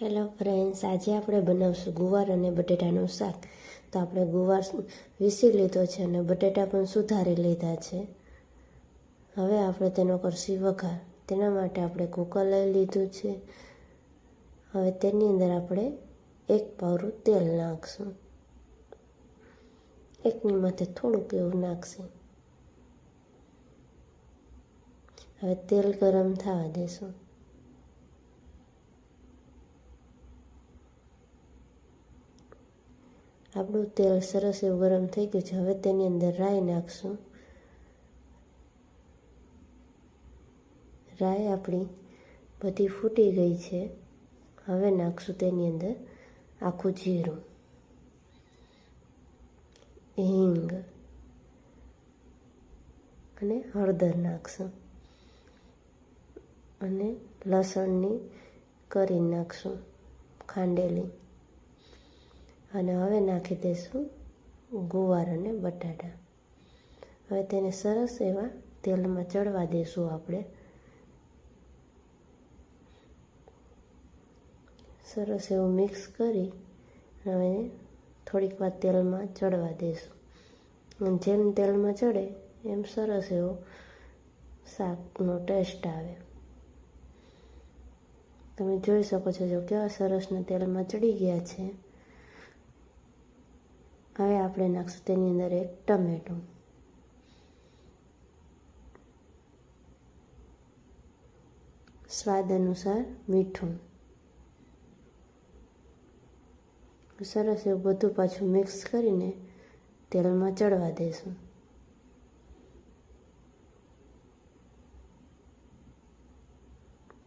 Hello friends, આજે આપણે બનાવશું ગુવાર અને બટેટાનું શાક. તો આપણે ગુવાર વીસી લીધો છે અને બટેટા પણ સુધારી લીધા છે. હવે આપણે તેનો કરશું વઘાર. તેના માટે આપણે કુકર લઈ લીધું છે. હવે તેની અંદર આપણે 1 પાવરું તેલ નાખશું. એકની માથે થોડુંક એવું નાખશું. હવે તેલ ગરમ થવા દેશું. આપણું તેલ સરસ એવું ગરમ થઈ ગયું છે. હવે તેની અંદર રાઈ નાખશું. રાઈ આપણી બધી ફૂટી ગઈ છે. હવે નાખશું તેની અંદર આખું જીરું, હિંગ અને હળદર નાખશું અને લસણની કરી નાખશું ખાંડેલી. અને હવે નાખી દઈશું ગુવાર અને બટાટા. હવે તેને સરસ એવા તેલમાં ચડવા દઈશું આપણે. સરસ એવું મિક્સ કરી હવે થોડીક વાર તેલમાં ચડવા દઈશું. જેમ તેલમાં ચડે એમ સરસ એવો શાકનો ટેસ્ટ આવે. તમે જોઈ શકો છો જો કેવા સરસના તેલમાં ચડી ગયા છે. હવે આપણે નાખશું તેની અંદર 1 ટમેટું, સ્વાદ અનુસાર મીઠું. સરસ એવું બધું પાછું મિક્સ કરીને તેલમાં ચડવા દઈશું.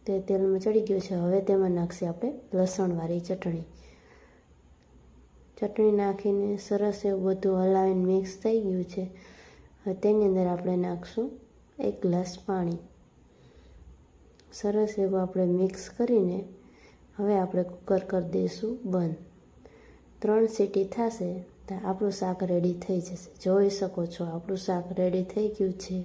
તે તેલમાં ચડી ગયું છે. હવે તેમાં નાખીએ આપણે લસણવાળી ચટણી. ચટણી નાખીને સરસ એવું બધું હલાવીને મિક્સ થઈ ગયું છે. હવે તેની અંદર આપણે નાખશું 1 ગ્લાસ પાણી. સરસ એવું આપણે મિક્સ કરીને હવે આપણે કુકર કરી દઈશું બંધ. 3 સીટી થશે તો આપણું શાક રેડી થઈ જશે. જોઈ શકો છો આપણું શાક રેડી થઈ ગયું છે.